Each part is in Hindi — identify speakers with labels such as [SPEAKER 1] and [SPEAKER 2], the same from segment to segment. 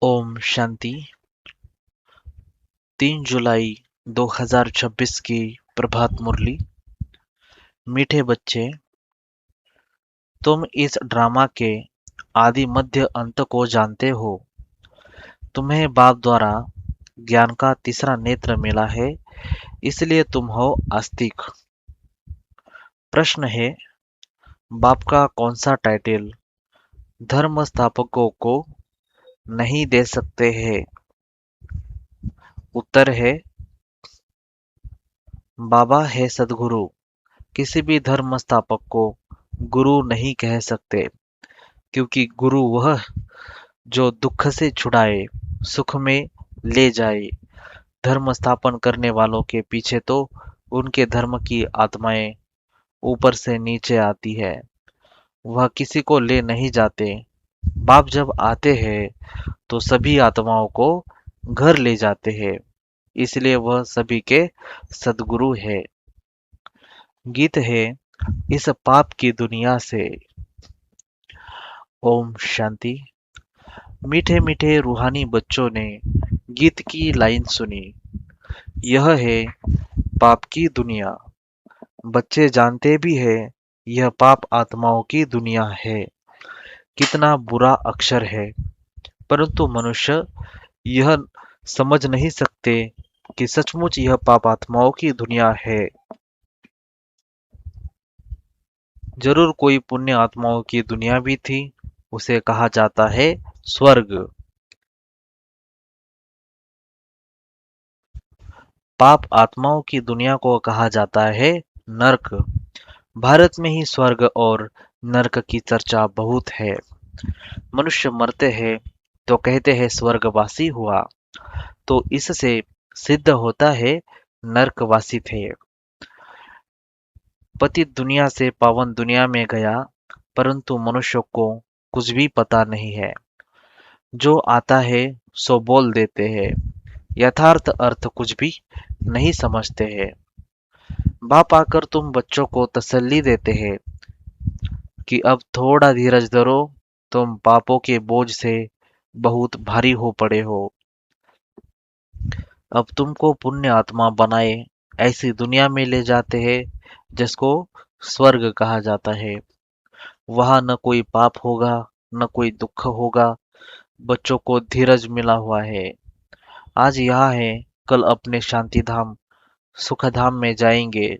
[SPEAKER 1] ओम शांति। 3 जुलाई 2026 की प्रभात मुरली। मीठे बच्चे, तुम इस ड्रामा के आदि मध्य अंत को जानते हो। तुम्हें बाप द्वारा ज्ञान का तीसरा नेत्र मिला है, इसलिए तुम हो आस्तिक। प्रश्न है, बाप का कौन सा टाइटल धर्म स्थापकों को नहीं दे सकते हैं? उत्तर है, बाबा है सदगुरु। किसी भी धर्म स्थापक को गुरु नहीं कह सकते, क्योंकि गुरु वह जो दुख से छुड़ाए, सुख में ले जाए। धर्म स्थापन करने वालों के पीछे तो उनके धर्म की आत्माएं ऊपर से नीचे आती है, वह किसी को ले नहीं जाते। बाप जब आते हैं तो सभी आत्माओं को घर ले जाते हैं, इसलिए वह सभी के सदगुरु है। गीत है, इस पाप की दुनिया से। ओम शांति। मीठे मीठे रूहानी बच्चों ने गीत की लाइन सुनी। यह है पाप की दुनिया। बच्चे जानते भी है यह पाप आत्माओं की दुनिया है। कितना बुरा अक्षर है, परंतु मनुष्य यह समझ नहीं सकते कि सचमुच यह पाप आत्माओं की दुनिया है। जरूर कोई पुण्य आत्माओं की दुनिया भी थी, उसे कहा जाता है स्वर्ग। पाप आत्माओं की दुनिया को कहा जाता है नरक। भारत में ही स्वर्ग और नरक की चर्चा बहुत है। मनुष्य मरते हैं तो कहते हैं स्वर्गवासी हुआ, तो इससे सिद्ध होता है नरकवासी थे। पतित दुनिया से पावन दुनिया में गया, परंतु मनुष्य को कुछ भी पता नहीं है। जो आता है सो बोल देते हैं, यथार्थ अर्थ कुछ भी नहीं समझते हैं। बाप आकर तुम बच्चों को तसल्ली देते हैं कि अब थोड़ा धीरज धरो, तुम पापों के बोझ से बहुत भारी हो पड़े हो। अब तुमको पुण्य आत्मा बनाए ऐसी दुनिया में ले जाते हैं जिसको स्वर्ग कहा जाता है। वहां न कोई पाप होगा, न कोई दुख होगा। बच्चों को धीरज मिला हुआ है। आज यहाँ है, कल अपने शांति धाम सुख धाम में जाएंगे।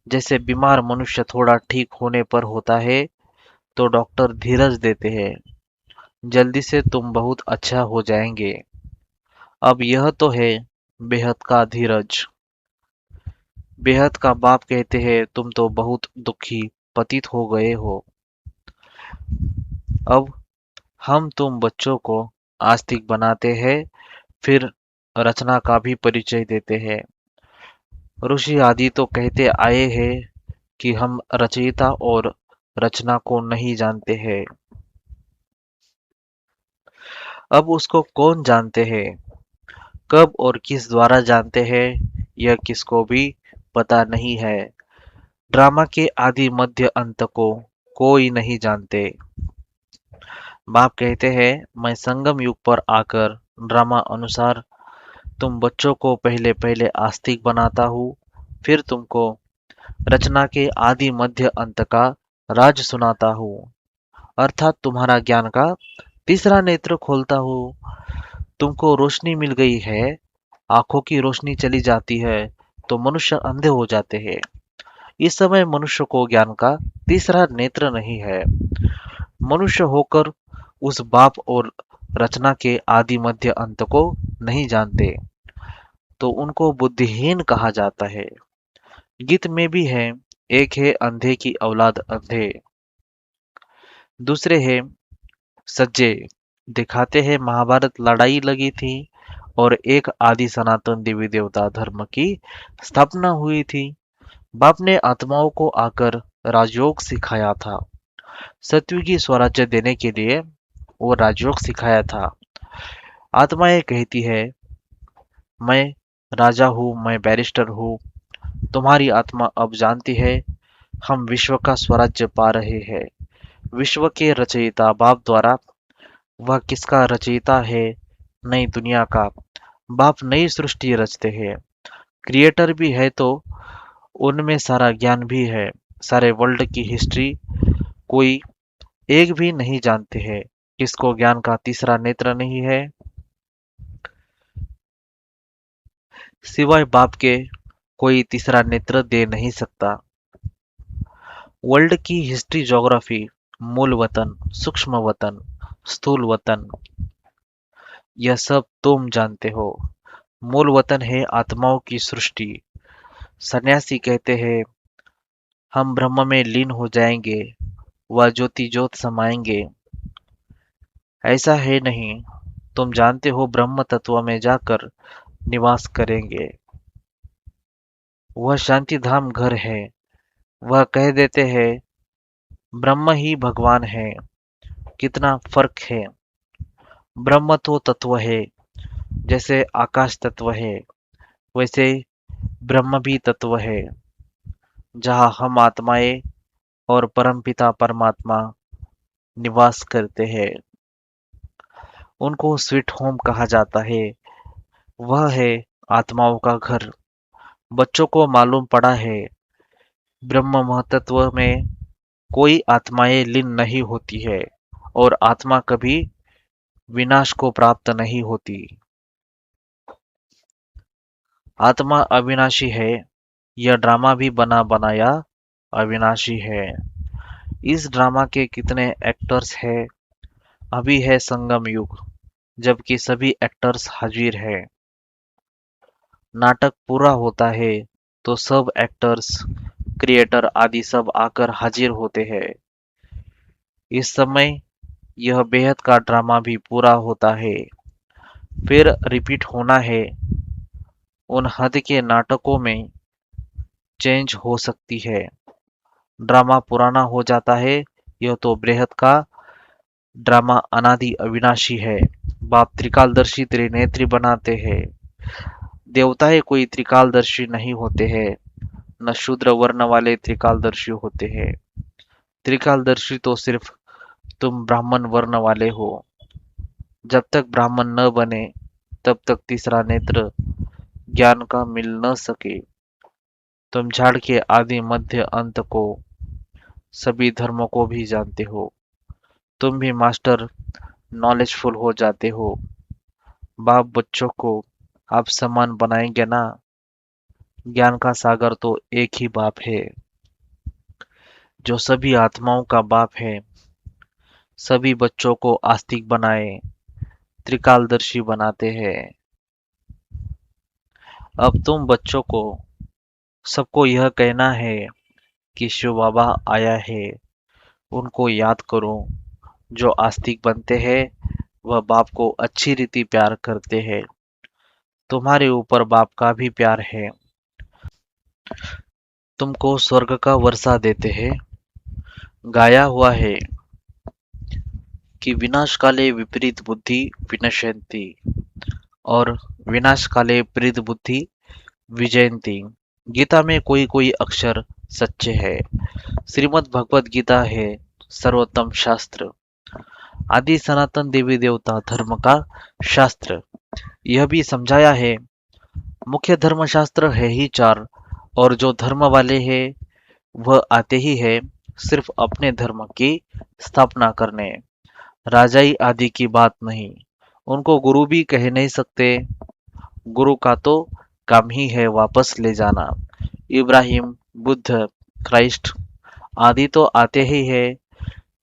[SPEAKER 1] जैसे बीमार मनुष्य थोड़ा ठीक होने पर होता है तो डॉक्टर धीरज देते हैं, जल्दी से तुम बहुत अच्छा हो जाएंगे। अब यह तो है बेहद का धीरज। बेहद का बाप कहते हैं, तुम तो बहुत दुखी पतित हो गए हो। अब हम तुम बच्चों को आस्तिक बनाते हैं, फिर रचना का भी परिचय देते हैं। ऋषि आदि तो कहते आए हैं कि हम रचयिता और रचना को नहीं जानते हैं। अब उसको कौन जानते हैं, कब और किस द्वारा जानते हैं, यह किसको भी पता नहीं है। ड्रामा के आदि मध्य अंत को कोई नहीं जानते। बाप कहते हैं, मैं संगम युग पर आकर ड्रामा अनुसार तुम बच्चों को पहले पहले आस्तिक बनाता हूँ, फिर तुमको रचना के आदि मध्य अंत का राज सुनाता हूँ, अर्थात तुम्हारा ज्ञान का तीसरा नेत्र खोलता हूँ। तुमको रोशनी मिल गई है, आंखों की रोशनी चली जाती है तो मनुष्य अंधे हो जाते हैं। इस समय मनुष्य को ज्ञान का तीसरा नेत्र नहीं है। मनुष्य होकर उस बाप और रचना के आदि मध्य अंत को नहीं जानते, तो उनको बुद्धिहीन कहा जाता है। गीत में भी है, एक है अंधे की औलाद अंधे, दूसरे है सज्जे। दिखाते हैं महाभारत लड़ाई लगी थी और एक आदि सनातन देवी देवता धर्म की स्थापना हुई थी। बाप ने आत्माओं को आकर राजयोग सिखाया था। सतयुगी स्वराज्य देने के लिए वो राजयोग सिखाया था। आत्माएं कहती है, मैं राजा हूँ, मैं बैरिस्टर हूँ। तुम्हारी आत्मा अब जानती है हम विश्व का स्वराज्य पा रहे हैं। विश्व के रचयिता बाप द्वारा वह किसका रचयिता है नई दुनिया का। बाप नई सृष्टि रचते हैं, क्रिएटर भी है तो उनमें सारा ज्ञान भी है। सारे वर्ल्ड की हिस्ट्री कोई एक भी नहीं जानते हैं। किसको ज्ञान का तीसरा नेत्र नहीं है सिवाय बाप के, कोई तीसरा नेत्र दे नहीं सकता। वर्ल्ड की हिस्ट्री, ज्योग्राफी, मूल वतन, सूक्ष्म वतन, स्थूल वतन, यह सब तुम जानते हो। मूल वतन है आत्माओं की सृष्टि। सन्यासी कहते हैं हम ब्रह्म में लीन हो जाएंगे, वह ज्योति ज्योत समाएंगे। ऐसा है नहीं, तुम जानते हो ब्रह्म तत्व में जाकर निवास करेंगे। वह शांति धाम घर है। वह कह देते हैं ब्रह्म ही भगवान है। कितना फर्क है। ब्रह्म तो तत्व है, जैसे आकाश तत्व है वैसे ब्रह्म भी तत्व है। जहाँ हम आत्माएं और परमपिता परमात्मा निवास करते हैं, उनको स्वीट होम कहा जाता है। वह है आत्माओं का घर। बच्चों को मालूम पड़ा है ब्रह्म महतत्व में कोई आत्माएं लीन नहीं होती है और आत्मा कभी विनाश को प्राप्त नहीं होती। आत्मा अविनाशी है। यह ड्रामा भी बना बनाया अविनाशी है। इस ड्रामा के कितने एक्टर्स हैं। अभी है संगम युग, जबकि सभी एक्टर्स हाजिर हैं। नाटक पूरा होता है तो सब एक्टर्स, क्रिएटर आदि सब आकर हाजिर होते हैं। इस समय यह बेहद का ड्रामा भी पूरा होता है, फिर रिपीट होना है। उन हद के नाटकों में चेंज हो सकती है। ड्रामा पुराना हो जाता है। यह तो बृहद का ड्रामा अनादि अविनाशी है। बाप त्रिकालदर्शी त्रिनेत्री बनाते हैं। देवताएं कोई त्रिकालदर्शी नहीं होते हैं, न शूद्र वर्ण वाले त्रिकालदर्शी होते हैं। त्रिकालदर्शी तो सिर्फ तुम ब्राह्मण वर्ण वाले हो। जब तक ब्राह्मण न बने तब तक तीसरा नेत्र ज्ञान का मिल न सके। तुम झाड़ के आदि मध्य अंत को, सभी धर्मों को भी जानते हो। तुम भी मास्टर नॉलेजफुल हो जाते हो। बाप बच्चों को आप समान बनाएंगे ना। ज्ञान का सागर तो एक ही बाप है, जो सभी आत्माओं का बाप है। सभी बच्चों को आस्तिक बनाए, त्रिकालदर्शी बनाते हैं। अब तुम बच्चों को सबको यह कहना है कि शिव बाबा आया है। उनको याद करो। जो आस्तिक बनते हैं वह बाप को अच्छी रीति प्यार करते हैं। तुम्हारे ऊपर बाप का भी प्यार है। तुमको स्वर्ग का वर्षा देते हैं। गाया हुआ है कि विनाश काले विपरीत बुद्धि विनश्यन्ति और विनाश काले प्रीत बुद्धि विजयंती। गीता में कोई कोई अक्षर सच्चे हैं। श्रीमद् भगवत गीता है सर्वोत्तम शास्त्र, आदि सनातन देवी देवता धर्म का शास्त्र। यह भी समझाया है मुख्य धर्म शास्त्र है ही चार, और जो धर्म वाले हैं वह आते ही है सिर्फ अपने धर्म की स्थापना करने, राजाई आदि की बात नहीं। उनको गुरु भी कह नहीं सकते। गुरु का तो काम ही है वापस ले जाना। इब्राहिम, बुद्ध, क्राइस्ट आदि तो आते ही है,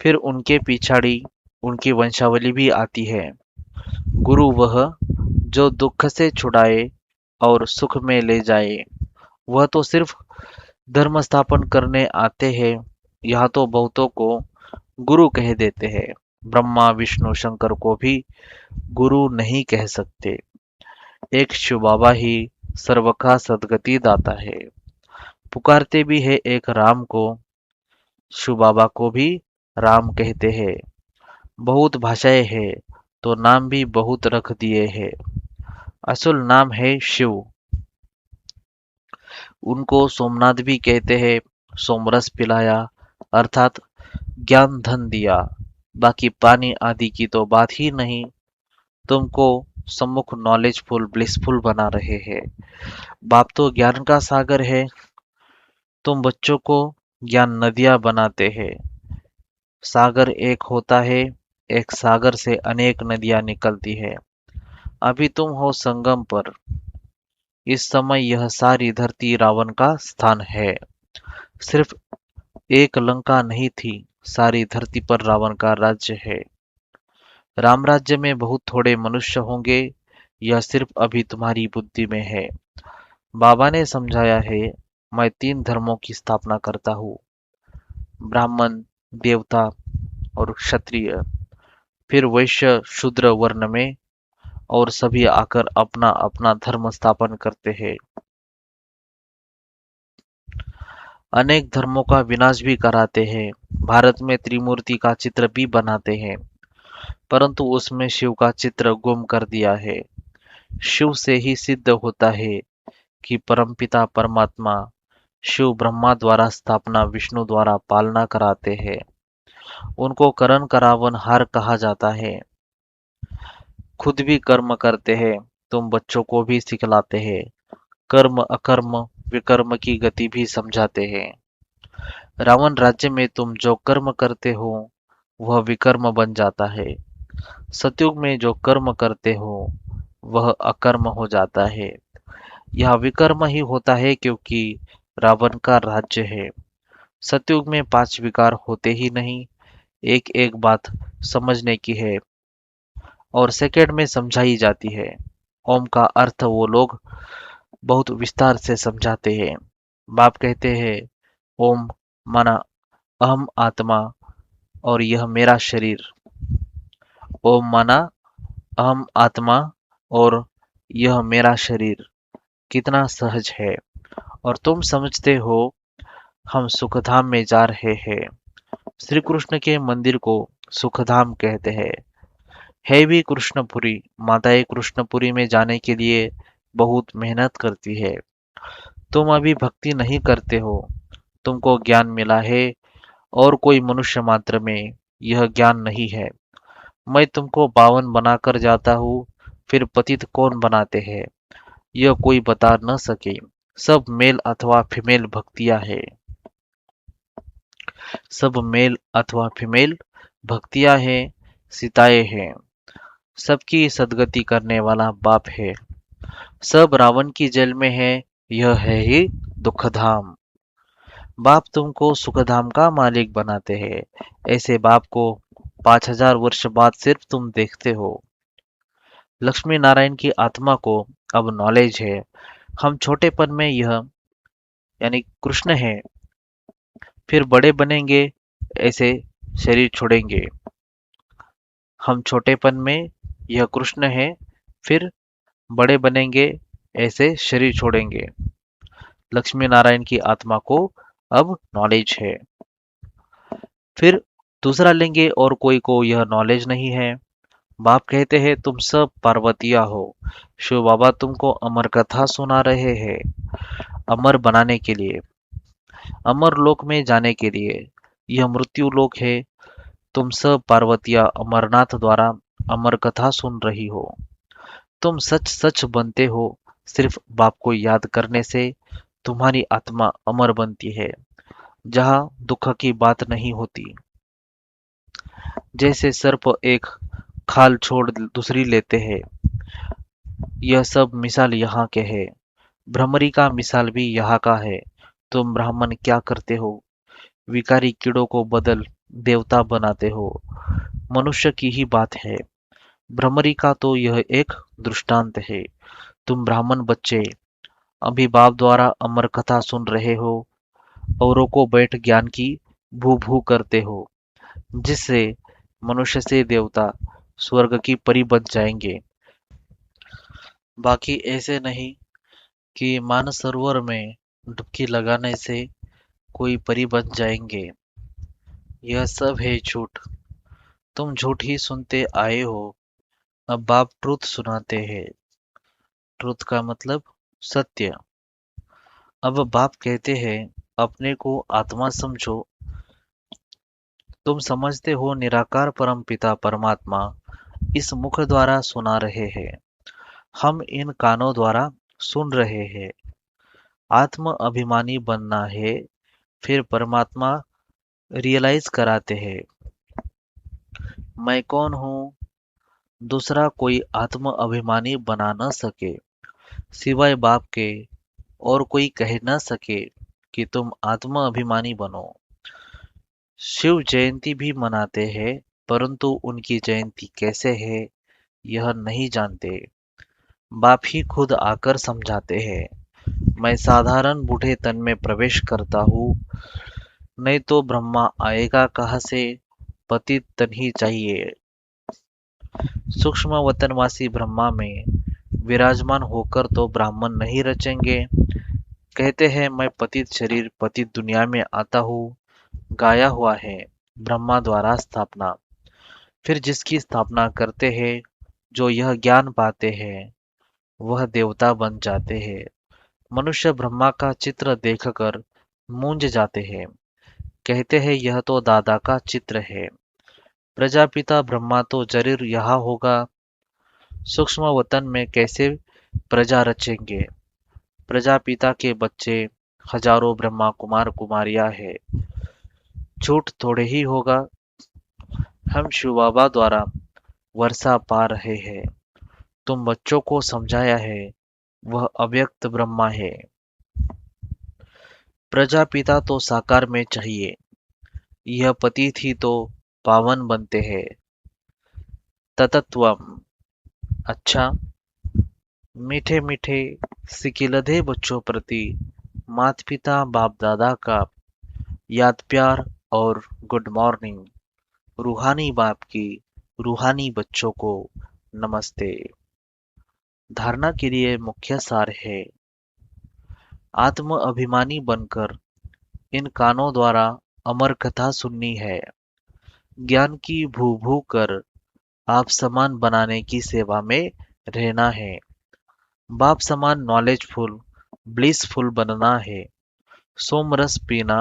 [SPEAKER 1] फिर उनके पिछाड़ी उनकी वंशावली भी आती है। गुरु वह जो दुख से छुड़ाए और सुख में ले जाए। वह तो सिर्फ धर्म स्थापन करने आते हैं। यहाँ तो बहुतों को गुरु कह देते हैं। ब्रह्मा विष्णु शंकर को भी गुरु नहीं कह सकते। एक शिव बाबा ही सर्व का सद्गति दाता है। पुकारते भी है एक राम को, शिव बाबा को भी राम कहते हैं। बहुत भाषाएं हैं तो नाम भी बहुत रख दिए हैं। असल नाम है शिव। उनको सोमनाथ भी कहते हैं। सोमरस पिलाया अर्थात ज्ञान धन दिया। बाकी पानी आदि की तो बात ही नहीं। तुमको सम्मुख नॉलेजफुल ब्लिसफुल बना रहे हैं। बाप तो ज्ञान का सागर है, तुम बच्चों को ज्ञान नदियां बनाते हैं। सागर एक होता है, एक सागर से अनेक नदियां निकलती है। अभी तुम हो संगम पर। इस समय यह सारी धरती रावण का स्थान है। सिर्फ एक लंका नहीं थी, सारी धरती पर रावण का राज्य है। राम राज्य में बहुत थोड़े मनुष्य होंगे, यह सिर्फ अभी तुम्हारी बुद्धि में है। बाबा ने समझाया है, मैं 3 धर्मों की स्थापना करता हूँ, ब्राह्मण, देवता और क्षत्रिय। फिर वैश्य शूद्र वर्ण में, और सभी आकर अपना अपना धर्म स्थापन करते हैं। अनेक धर्मों का विनाश भी कराते हैं। भारत में त्रिमूर्ति का चित्र भी बनाते हैं, परंतु उसमें शिव का चित्र गुम कर दिया है। शिव से ही सिद्ध होता है कि परमपिता परमात्मा शिव ब्रह्मा द्वारा स्थापना, विष्णु द्वारा पालना कराते हैं। उनको करण करावन हार कहा जाता है। खुद भी कर्म करते हैं, तुम बच्चों को भी सिखलाते हैं। कर्म अकर्म विकर्म की गति भी समझाते हैं। रावण राज्य में तुम जो कर्म करते हो वह विकर्म बन जाता है। सतयुग में जो कर्म करते हो वह अकर्म हो जाता है। यह विकर्म ही होता है क्योंकि रावण का राज्य है। सतयुग में 5 विकार होते ही नहीं। एक एक बात समझने की है और सेकंड में समझाई जाती है। ओम का अर्थ वो लोग बहुत विस्तार से समझाते हैं। बाप कहते हैं, ओम माना अहम आत्मा और यह मेरा शरीर। ओम माना अहम आत्मा और यह मेरा शरीर। कितना सहज है। और तुम समझते हो हम सुखधाम में जा रहे हैं। श्री कृष्ण के मंदिर को सुखधाम कहते हैं। है भी कृष्णपुरी। माताएं कृष्णपुरी में जाने के लिए बहुत मेहनत करती है। तुम अभी भक्ति नहीं करते हो, तुमको ज्ञान मिला है और कोई मनुष्य मात्र में यह ज्ञान नहीं है। मैं तुमको पावन बनाकर जाता हूँ, फिर पतित कौन बनाते हैं यह कोई बता न सके। सब मेल अथवा फीमेल भक्तियां है। सब मेल अथवा फीमेल भक्तियां हैं, सीताएं हैं। सबकी सदगति करने वाला बाप है। सब रावण की जेल में है, यह है ही दुखधाम। बाप तुमको सुखधाम का मालिक बनाते हैं। ऐसे बाप को 5000 वर्ष बाद सिर्फ तुम देखते हो। लक्ष्मी नारायण की आत्मा को अब नॉलेज है। हम छोटेपन में यह यानी कृष्ण है, फिर बड़े बनेंगे, ऐसे शरीर छोड़ेंगे। हम छोटेपन में यह कृष्ण है, फिर बड़े बनेंगे, ऐसे शरीर छोड़ेंगे। लक्ष्मी नारायण की आत्मा को अब नॉलेज है। फिर दूसरा लेंगे और कोई को यह नॉलेज नहीं है। बाप कहते हैं, तुम सब पार्वतिया हो। शिव बाबा तुमको अमर कथा सुना रहे हैं। अमर बनाने के लिए, अमर लोक में जाने के लिए। यह मृत्यु लोक है। तुम सब पार्वतिया अमरनाथ द्वारा अमर कथा सुन रही हो। तुम सच सच बनते हो। सिर्फ बाप को याद करने से तुम्हारी आत्मा अमर बनती है, जहाँ दुख की बात नहीं होती। जैसे सर्प एक खाल छोड़ दूसरी लेते हैं, यह सब मिसाल यहाँ के है। भ्रमरी का मिसाल भी यहाँ का है। तुम ब्राह्मण क्या करते हो? विकारी कीड़ों को बदल देवता बनाते हो। मनुष्य की ही बात है। भ्रमरी का तो यह एक दृष्टांत है। तुम ब्राह्मण बच्चे अभी बाप द्वारा अमर कथा सुन रहे हो, औरों को बैठ ज्ञान की भू भू करते हो, जिससे मनुष्य से देवता स्वर्ग की परी बन जाएंगे। बाकी ऐसे नहीं कि मानसरोवर में डुबकी लगाने से कोई परी बन जाएंगे। यह सब है झूठ। तुम झूठ ही सुनते आए हो। अब बाप ट्रुथ सुनाते हैं। ट्रुथ का मतलब सत्य। अब बाप कहते हैं, अपने को आत्मा समझो। तुम समझते हो निराकार परम पिता परमात्मा इस मुख द्वारा सुना रहे हैं, हम इन कानों द्वारा सुन रहे हैं। आत्म अभिमानी बनना है, फिर परमात्मा रियलाइज कराते हैं, मैं कौन हूँ। दूसरा कोई आत्म अभिमानी बना न सके, सिवाय बाप के और कोई कह न सके कि तुम आत्म अभिमानी बनो। शिव जयंती भी मनाते हैं, परंतु उनकी जयंती कैसे है यह नहीं जानते। बाप ही खुद आकर समझाते हैं, मैं साधारण बूढ़े तन में प्रवेश करता हूँ, नहीं तो ब्रह्मा आएगा कहाँ से, पतित तन ही चाहिए। सूक्ष्म वतनवासी ब्रह्मा में विराजमान होकर तो ब्राह्मण नहीं रचेंगे। कहते हैं मैं पतित शरीर पतित दुनिया में आता हूँ, गाया हुआ है ब्रह्मा द्वारा स्थापना। फिर जिसकी स्थापना करते हैं, जो यह ज्ञान पाते हैं, वह देवता बन जाते हैं। मनुष्य ब्रह्मा का चित्र देखकर मूंज जाते हैं, कहते हैं यह तो दादा का चित्र है। प्रजापिता ब्रह्मा तो जरूर यहाँ होगा। सूक्ष्म वतन में कैसे प्रजा रचेंगे। प्रजापिता के बच्चे हजारों ब्रह्मा कुमार कुमारियां है, झूठ थोड़े ही होगा। हम शिव बाबा द्वारा वर्षा पा रहे हैं, तुम बच्चों को समझाया है, वह अव्यक्त ब्रह्मा है। प्रजापिता तो साकार में चाहिए, यह पतित ही तो पावन बनते हैं। ततत्वम। अच्छा, मीठे मीठे सिकिलधे बच्चों प्रति माता पिता बाप दादा का याद प्यार और गुड मॉर्निंग। रूहानी बाप की रूहानी बच्चों को नमस्ते। धारणा के लिए मुख्य सार है, आत्म अभिमानी बनकर इन कानों द्वारा अमर कथा सुननी है। ज्ञान की भू भू कर आप समान बनाने की सेवा में रहना है। बाप समान नॉलेजफुल ब्लिसफुल बनना है। सोमरस पीना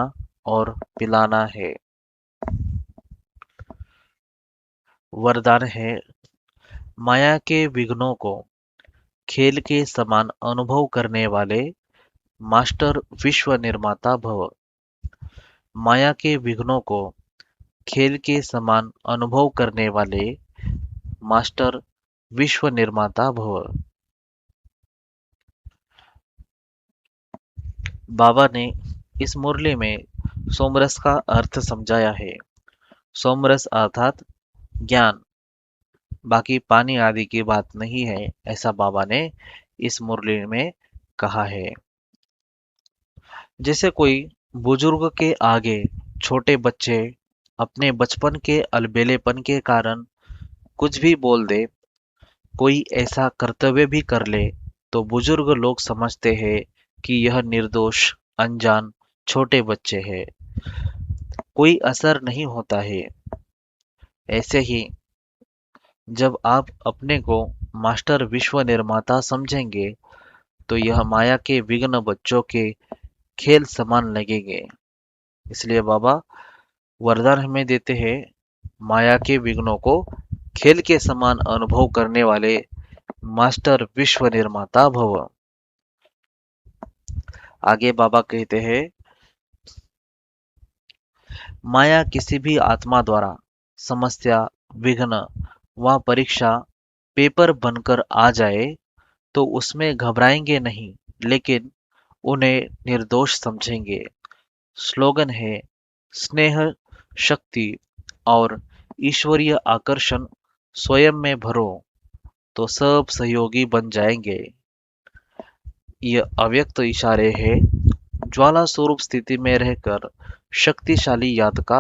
[SPEAKER 1] और पिलाना है। वरदान है, माया के विघ्नों को खेल के समान अनुभव करने वाले मास्टर विश्व निर्माता भव। माया के विघ्नों को खेल के समान अनुभव करने वाले मास्टर विश्व निर्माता भव। बाबा ने इस मुरली में सोमरस का अर्थ समझाया है। सोमरस अर्थात ज्ञान, बाकी पानी आदि की बात नहीं है, ऐसा बाबा ने इस मुरली में कहा है। जैसे कोई बुजुर्ग के आगे छोटे बच्चे अपने बचपन के अलबेलेपन के कारण कुछ भी बोल दे, कोई ऐसा कर्तव्य भी कर ले, तो बुजुर्ग लोग समझते हैं कि यह निर्दोष अनजान छोटे बच्चे हैं, कोई असर नहीं होता है। ऐसे ही जब आप अपने को मास्टर विश्व निर्माता समझेंगे, तो यह माया के विघ्न बच्चों के खेल समान लगेंगे। इसलिए बाबा वरदान हमें देते हैं, माया के विघ्नों को खेल के समान अनुभव करने वाले मास्टर विश्व निर्माता भव। आगे बाबा कहते हैं, माया किसी भी आत्मा द्वारा समस्या विघ्न व परीक्षा पेपर बनकर आ जाए तो उसमें घबराएंगे नहीं, लेकिन उन्हें निर्दोष समझेंगे। स्लोगन है, स्नेह शक्ति और ईश्वरीय आकर्षण स्वयं में भरो तो सब सहयोगी बन जाएंगे। ये अव्यक्त इशारे हैं, ज्वाला स्वरूप स्थिति में रहकर शक्तिशाली याद का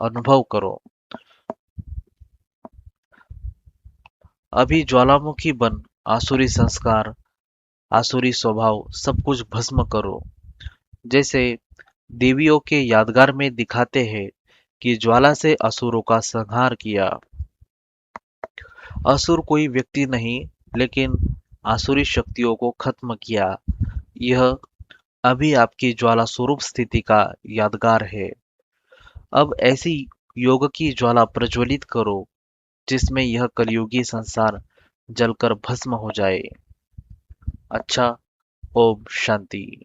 [SPEAKER 1] अनुभव करो। अभी ज्वालामुखी बन आसुरी संस्कार आसुरी स्वभाव सब कुछ भस्म करो। जैसे देवियों के यादगार में दिखाते हैं कि ज्वाला से असुरों का संहार किया। असुर कोई व्यक्ति नहीं, लेकिन आसुरी शक्तियों को खत्म किया। यह अभी आपकी ज्वाला स्वरूप स्थिति का यादगार है। अब ऐसी योग की ज्वाला प्रज्वलित करो, जिसमें यह कलयुगी संसार जलकर भस्म हो जाए। अच्छा, ओम शांति।